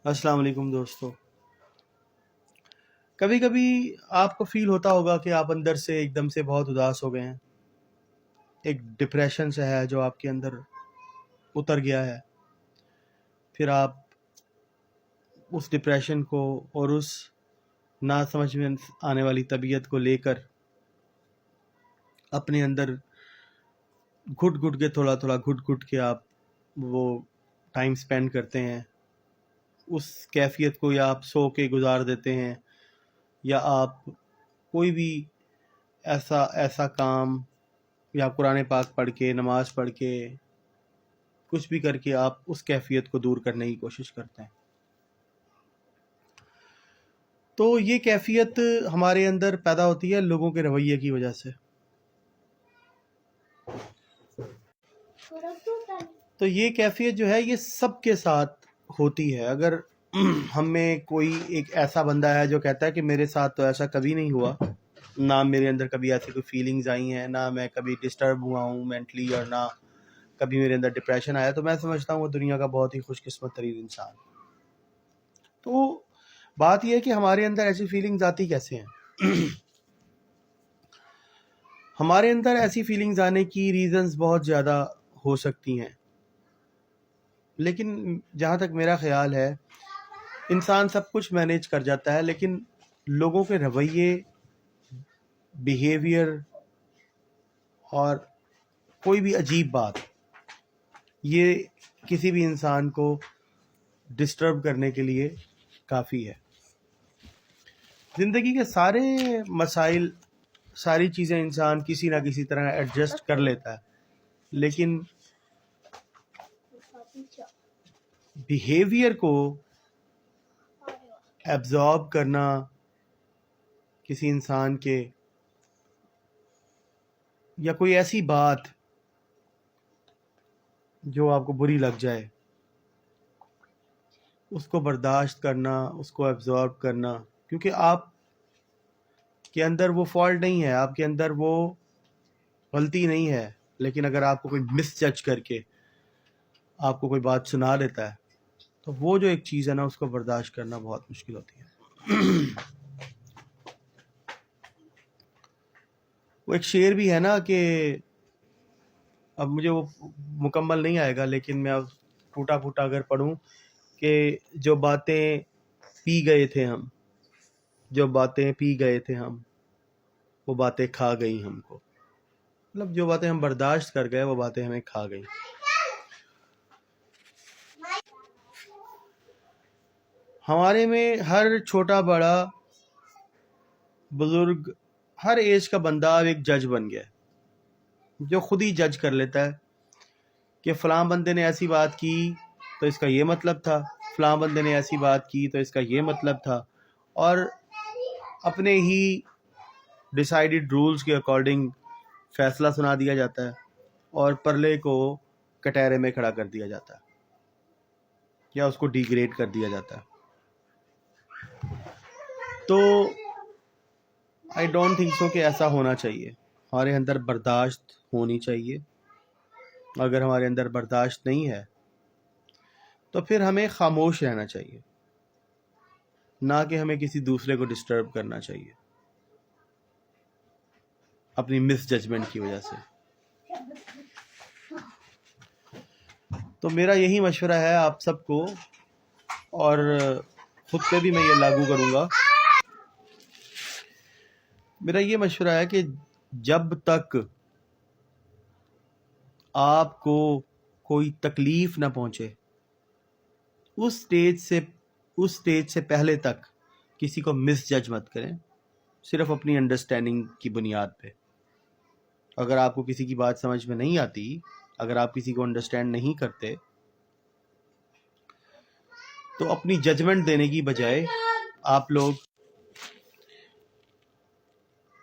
السلام علیکم دوستو. کبھی کبھی آپ کو فیل ہوتا ہوگا کہ آپ اندر سے ایک دم سے بہت اداس ہو گئے ہیں. ایک ڈپریشن سے ہے جو آپ کے اندر اتر گیا ہے. پھر آپ اس ڈپریشن کو اور اس نہ سمجھ میں آنے والی طبیعت کو لے کر اپنے اندر گھٹ گھٹ کے تھوڑا تھوڑا گھٹ گھٹ کے آپ وہ ٹائم سپینڈ کرتے ہیں. اس کیفیت کو یا آپ سو کے گزار دیتے ہیں یا آپ کوئی بھی ایسا کام یا قرآن پاک پڑھ کے نماز پڑھ کے کچھ بھی کر کے آپ اس کیفیت کو دور کرنے کی کوشش کرتے ہیں. تو یہ کیفیت ہمارے اندر پیدا ہوتی ہے لوگوں کے رویے کی وجہ سے. تو یہ کیفیت جو ہے یہ سب کے ساتھ ہوتی ہے. اگر ہم میں کوئی ایک ایسا بندہ ہے جو کہتا ہے کہ میرے ساتھ تو ایسا کبھی نہیں ہوا، نہ میرے اندر کبھی ایسی کوئی فیلنگز آئی ہیں، نہ میں کبھی ڈسٹرب ہوا ہوں مینٹلی، اور نہ کبھی میرے اندر ڈپریشن آیا، تو میں سمجھتا ہوں وہ دنیا کا بہت ہی خوش قسمت ترین انسان. تو بات یہ ہے کہ ہمارے اندر ایسی فیلنگز آتی کیسے ہیں. ہمارے اندر ایسی فیلنگز آنے کی ریزنز بہت زیادہ ہو سکتی ہیں، لیکن جہاں تک میرا خیال ہے انسان سب کچھ مینیج کر جاتا ہے، لیکن لوگوں کے رویے، بیہیویئر اور کوئی بھی عجیب بات یہ کسی بھی انسان کو ڈسٹرب کرنے کے لیے کافی ہے. زندگی کے سارے مسائل، ساری چیزیں انسان کسی نہ کسی طرح ایڈجسٹ کر لیتا ہے، لیکن بیہیویئر کو ایبزارب کرنا کسی انسان کے، یا کوئی ایسی بات جو آپ کو بری لگ جائے اس کو برداشت کرنا، اس کو ایبزارب کرنا، کیونکہ آپ کے اندر وہ فالٹ نہیں ہے، آپ کے اندر وہ غلطی نہیں ہے، لیکن اگر آپ کو کوئی مس جج کر کے آپ کو کوئی بات سنا دیتا ہے تو وہ جو ایک چیز ہے نا اس کو برداشت کرنا بہت مشکل ہوتی ہے. وہ ایک شعر بھی ہے نا کہ اب مجھے وہ مکمل نہیں آئے گا، لیکن میں اب پھوٹا پھوٹا اگر پڑھوں کہ جو باتیں پی گئے تھے ہم، جو باتیں پی گئے تھے ہم، وہ باتیں کھا گئی ہم کو. مطلب جو باتیں ہم برداشت کر گئے وہ باتیں ہمیں کھا گئی. ہمارے میں ہر چھوٹا بڑا بزرگ، ہر ایج کا بندہ اب ایک جج بن گیا ہے، جو خود ہی جج کر لیتا ہے کہ فلاں بندے نے ایسی بات کی تو اس کا یہ مطلب تھا، فلاں بندے نے ایسی بات کی تو اس کا یہ مطلب تھا، اور اپنے ہی ڈیسائیڈڈ رولز کے اکارڈنگ فیصلہ سنا دیا جاتا ہے اور پرلے کو کٹہرے میں کھڑا کر دیا جاتا ہے یا اس کو ڈیگریڈ کر دیا جاتا ہے. تو آئی ڈونٹ تھنک سو کہ ایسا ہونا چاہیے. ہمارے اندر برداشت ہونی چاہیے. اگر ہمارے اندر برداشت نہیں ہے تو پھر ہمیں خاموش رہنا چاہیے، نہ کہ ہمیں کسی دوسرے کو ڈسٹرب کرنا چاہیے اپنی مس ججمنٹ کی وجہ سے. تو میرا یہی مشورہ ہے آپ سب کو، اور خود پہ بھی میں یہ لاگو کروں گا. میرا یہ مشورہ ہے کہ جب تک آپ کو کوئی تکلیف نہ پہنچے، اس سٹیج سے پہلے تک کسی کو مس جج مت کریں، صرف اپنی انڈرسٹینڈنگ کی بنیاد پہ. اگر آپ کو کسی کی بات سمجھ میں نہیں آتی، اگر آپ کسی کو انڈرسٹینڈ نہیں کرتے، تو اپنی ججمنٹ دینے کی بجائے آپ لوگ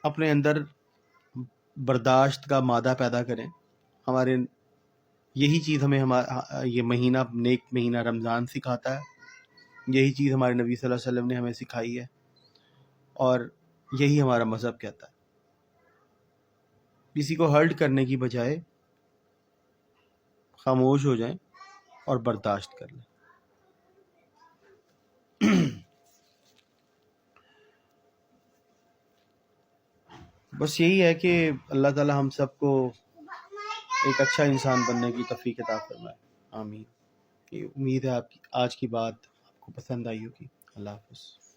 اپنے اندر برداشت کا مادہ پیدا کریں. ہمارے یہی چیز ہمیں یہ مہینہ، نیک مہینہ رمضان سکھاتا ہے. یہی چیز ہمارے نبی صلی اللہ علیہ وسلم نے ہمیں سکھائی ہے، اور یہی ہمارا مذہب کہتا ہے. کسی کو ہرٹ کرنے کی بجائے خاموش ہو جائیں اور برداشت کر لیں. بس یہی ہے کہ اللہ تعالی ہم سب کو ایک اچھا انسان بننے کی توفیق عطا فرمائے، آمین۔ امید ہے آپ کی آج کی بات آپ کو پسند آئی ہوگی۔ اللہ حافظ۔